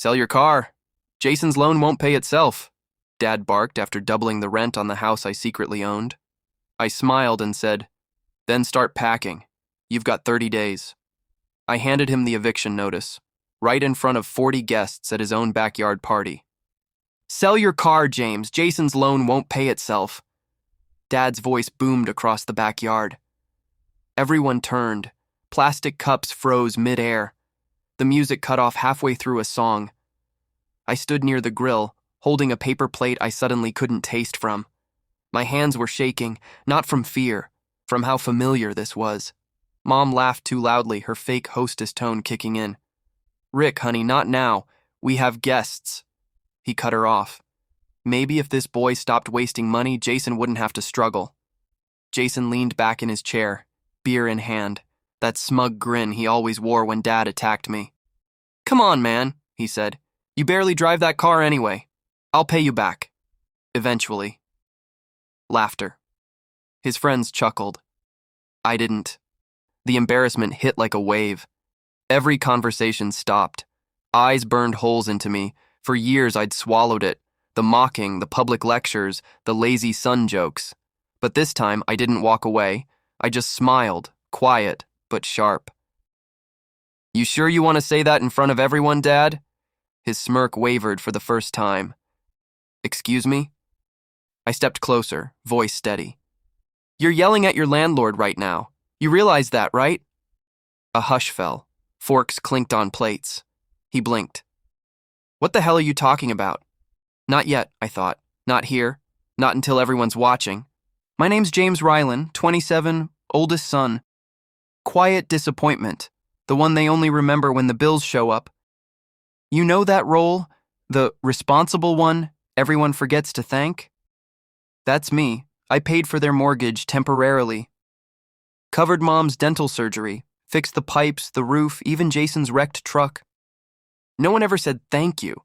Sell your car. Jason's loan won't pay itself, Dad barked after doubling the rent on the house I secretly owned. I smiled and said, then start packing. You've got 30 days. I handed him the eviction notice, right in front of 40 guests at his own backyard party. Sell your car, James. Jason's loan won't pay itself. Dad's voice boomed across the backyard. Everyone turned. Plastic cups froze mid-air. The music cut off halfway through a song. I stood near the grill, holding a paper plate I suddenly couldn't taste from. My hands were shaking, not from fear, from how familiar this was. Mom laughed too loudly, her fake hostess tone kicking in. Rick, honey, not now. We have guests. He cut her off. Maybe if this boy stopped wasting money, Jason wouldn't have to struggle. Jason leaned back in his chair, beer in hand, that smug grin he always wore when Dad attacked me. Come on, man, he said. You barely drive that car anyway. I'll pay you back. Eventually. Laughter. His friends chuckled. I didn't. The embarrassment hit like a wave. Every conversation stopped. Eyes burned holes into me. For years I'd swallowed it. The mocking, the public lectures, the lazy son jokes. But this time I didn't walk away. I just smiled, quiet but sharp. You sure you want to say that in front of everyone, Dad? His smirk wavered for the first time. Excuse me? I stepped closer, voice steady. You're yelling at your landlord right now. You realize that, right? A hush fell. Forks clinked on plates. He blinked. What the hell are you talking about? Not yet, I thought. Not here. Not until everyone's watching. My name's James Rylan, 27, oldest son. Quiet disappointment, the one they only remember when the bills show up. You know that role? The responsible one everyone forgets to thank? That's me. I paid for their mortgage temporarily. Covered Mom's dental surgery, fixed the pipes, the roof, even Jason's wrecked truck. No one ever said thank you.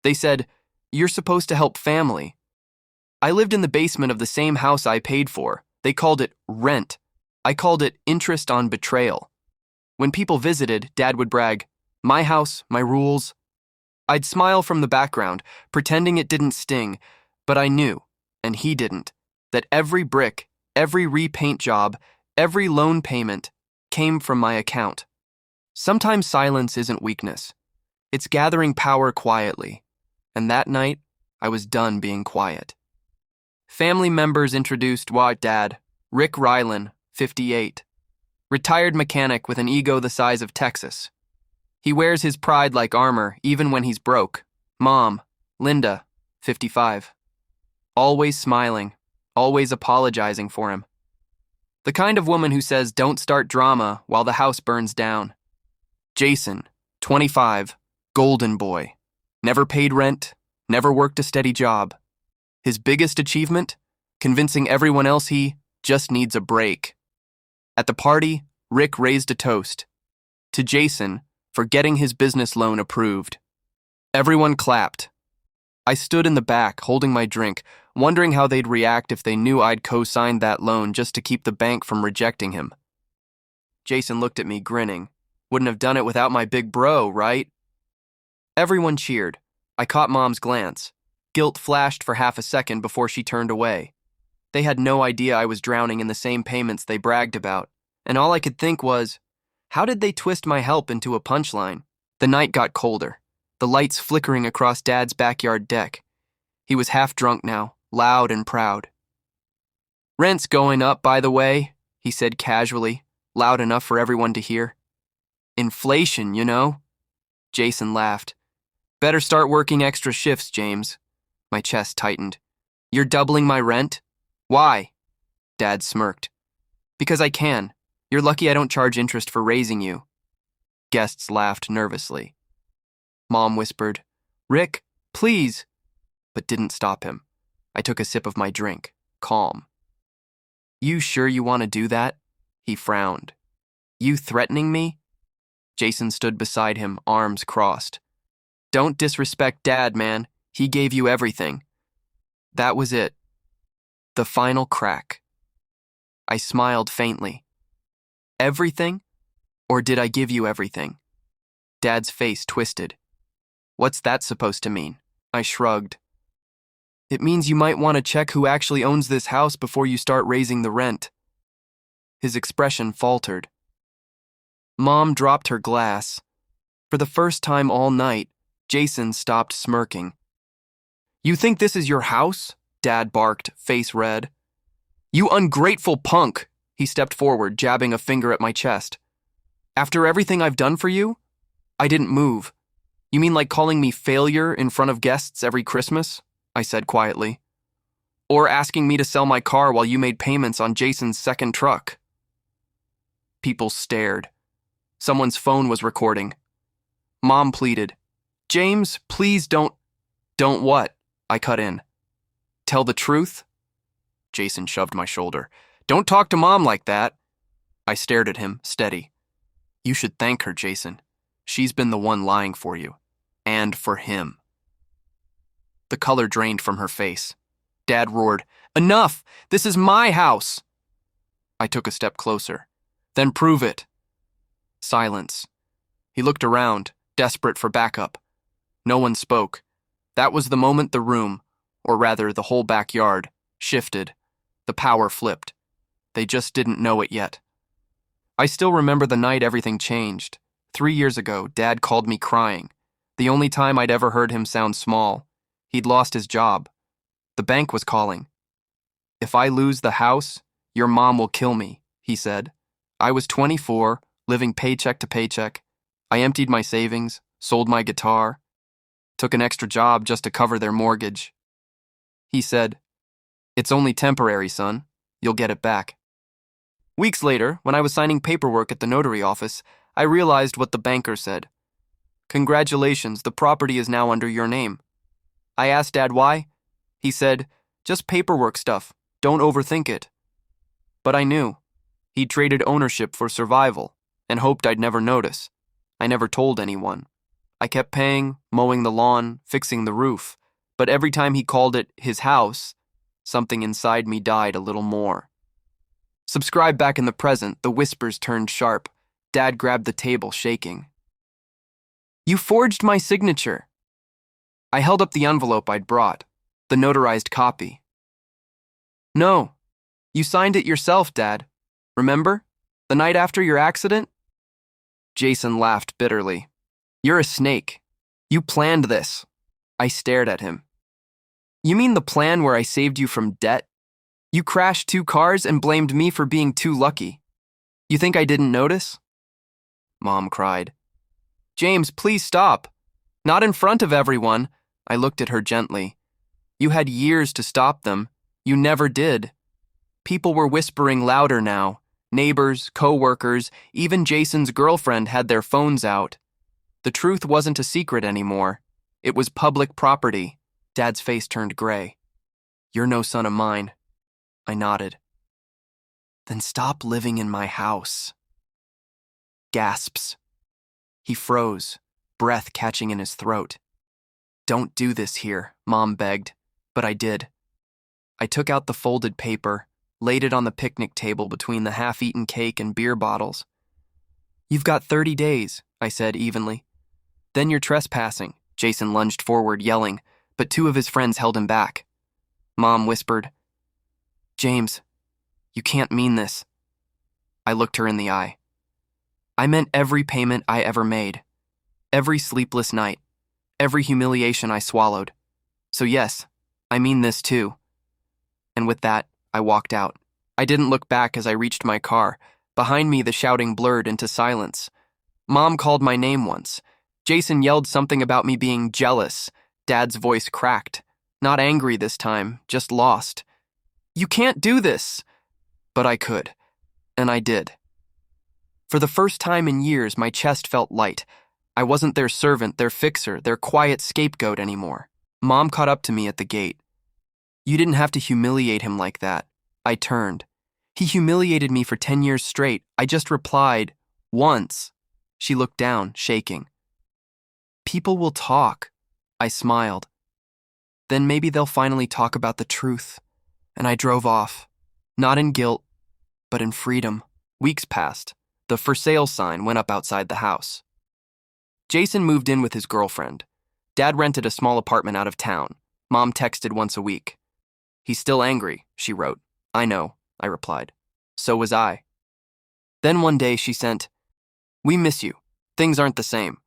They said, you're supposed to help family. I lived in the basement of the same house I paid for. They called it rent. I called it interest on betrayal. When people visited, Dad would brag, my house, my rules. I'd smile from the background, pretending it didn't sting, but I knew, and he didn't, that every brick, every repaint job, every loan payment came from my account. Sometimes silence isn't weakness. It's gathering power quietly. And that night, I was done being quiet. Family members introduced Dad, Rick Rylan, 58. Retired mechanic with an ego the size of Texas. He wears his pride like armor, even when he's broke. Mom, Linda, 55. Always smiling, always apologizing for him. The kind of woman who says don't start drama while the house burns down. Jason, 25, golden boy. Never paid rent, never worked a steady job. His biggest achievement? Convincing everyone else he just needs a break. At the party, Rick raised a toast. To Jason, for getting his business loan approved. Everyone clapped. I stood in the back, holding my drink, wondering how they'd react if they knew I'd co-signed that loan just to keep the bank from rejecting him. Jason looked at me, grinning. Wouldn't have done it without my big bro, right? Everyone cheered. I caught Mom's glance. Guilt flashed for half a second before she turned away. They had no idea I was drowning in the same payments they bragged about, and all I could think was, how did they twist my help into a punchline? The night got colder, the lights flickering across Dad's backyard deck. He was half drunk now, loud and proud. Rent's going up, by the way, he said casually, loud enough for everyone to hear. Inflation, you know? Jason laughed. Better start working extra shifts, James. My chest tightened. You're doubling my rent? Why? Dad smirked. Because I can. You're lucky I don't charge interest for raising you. Guests laughed nervously. Mom whispered, Rick, please, but didn't stop him. I took a sip of my drink, calm. You sure you want to do that? He frowned. You threatening me? Jason stood beside him, arms crossed. Don't disrespect Dad, man. He gave you everything. That was it. The final crack. I smiled faintly. Everything? Or did I give you everything? Dad's face twisted. What's that supposed to mean? I shrugged. It means you might want to check who actually owns this house before you start raising the rent. His expression faltered. Mom dropped her glass. For the first time all night, Jason stopped smirking. You think this is your house? Dad barked, face red. You ungrateful punk! He stepped forward, jabbing a finger at my chest. After everything I've done for you? I didn't move. You mean like calling me failure in front of guests every Christmas? I said quietly. Or asking me to sell my car while you made payments on Jason's second truck? People stared. Someone's phone was recording. Mom pleaded. James, please don't... Don't what? I cut in. Tell the truth? Jason shoved my shoulder. Don't talk to Mom like that. I stared at him, steady. You should thank her, Jason. She's been the one lying for you. And for him. The color drained from her face. Dad roared, Enough! This is my house! I took a step closer. Then prove it. Silence. He looked around, desperate for backup. No one spoke. That was the moment the room, or rather the whole backyard, shifted. The power flipped. They just didn't know it yet. I still remember the night everything changed. 3 years ago, Dad called me crying. The only time I'd ever heard him sound small. He'd lost his job. The bank was calling. If I lose the house, your mom will kill me, he said. I was 24, living paycheck to paycheck. I emptied my savings, sold my guitar, took an extra job just to cover their mortgage. He said, It's only temporary, son. You'll get it back. Weeks later, when I was signing paperwork at the notary office, I realized what the banker said. Congratulations, the property is now under your name. I asked Dad why. He said, just paperwork stuff, don't overthink it. But I knew. He'd traded ownership for survival and hoped I'd never notice. I never told anyone. I kept paying, mowing the lawn, fixing the roof, but every time he called it his house, something inside me died a little more. Subscribed back in the present, the whispers turned sharp. Dad grabbed the table, shaking. You forged my signature. I held up the envelope I'd brought, the notarized copy. No, you signed it yourself, Dad. Remember? The night after your accident? Jason laughed bitterly. You're a snake. You planned this. I stared at him. You mean the plan where I saved you from debt? You crashed 2 cars and blamed me for being too lucky. You think I didn't notice? Mom cried. James, please stop. Not in front of everyone. I looked at her gently. You had years to stop them. You never did. People were whispering louder now. Neighbors, co-workers, even Jason's girlfriend had their phones out. The truth wasn't a secret anymore. It was public property. Dad's face turned gray. You're no son of mine. I nodded. Then stop living in my house. Gasps. He froze, breath catching in his throat. Don't do this here, Mom begged, but I did. I took out the folded paper, laid it on the picnic table between the half-eaten cake and beer bottles. You've got 30 days, I said evenly. Then you're trespassing. Jason lunged forward, yelling, but 2 of his friends held him back. Mom whispered, James, you can't mean this. I looked her in the eye. I meant every payment I ever made, every sleepless night, every humiliation I swallowed. So yes, I mean this too. And with that, I walked out. I didn't look back as I reached my car. Behind me, the shouting blurred into silence. Mom called my name once. Jason yelled something about me being jealous. Dad's voice cracked. Not angry this time, just lost. You can't do this! But I could. And I did. For the first time in years, my chest felt light. I wasn't their servant, their fixer, their quiet scapegoat anymore. Mom caught up to me at the gate. You didn't have to humiliate him like that. I turned. He humiliated me for 10 years straight. I just replied, once. She looked down, shaking. People will talk. I smiled. Then maybe they'll finally talk about the truth. And I drove off. Not in guilt, but in freedom. Weeks passed. The for sale sign went up outside the house. Jason moved in with his girlfriend. Dad rented a small apartment out of town. Mom texted once a week. He's still angry, she wrote. I know, I replied. So was I. Then one day she sent, we miss you. Things aren't the same.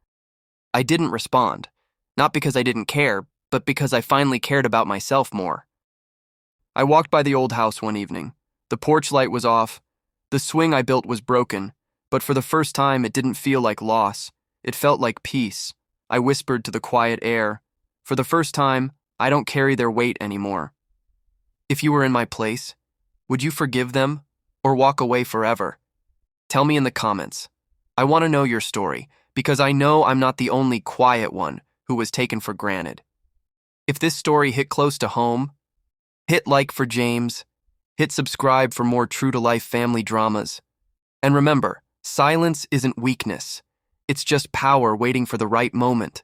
I didn't respond, not because I didn't care, but because I finally cared about myself more. I walked by the old house one evening. The porch light was off. The swing I built was broken, but for the first time it didn't feel like loss. It felt like peace. I whispered to the quiet air, for the first time, I don't carry their weight anymore. If you were in my place, would you forgive them or walk away forever? Tell me in the comments. I want to know your story, because I know I'm not the only quiet one who was taken for granted. If this story hit close to home, hit like for James, hit subscribe for more true-to-life family dramas. And remember, silence isn't weakness. It's just power waiting for the right moment.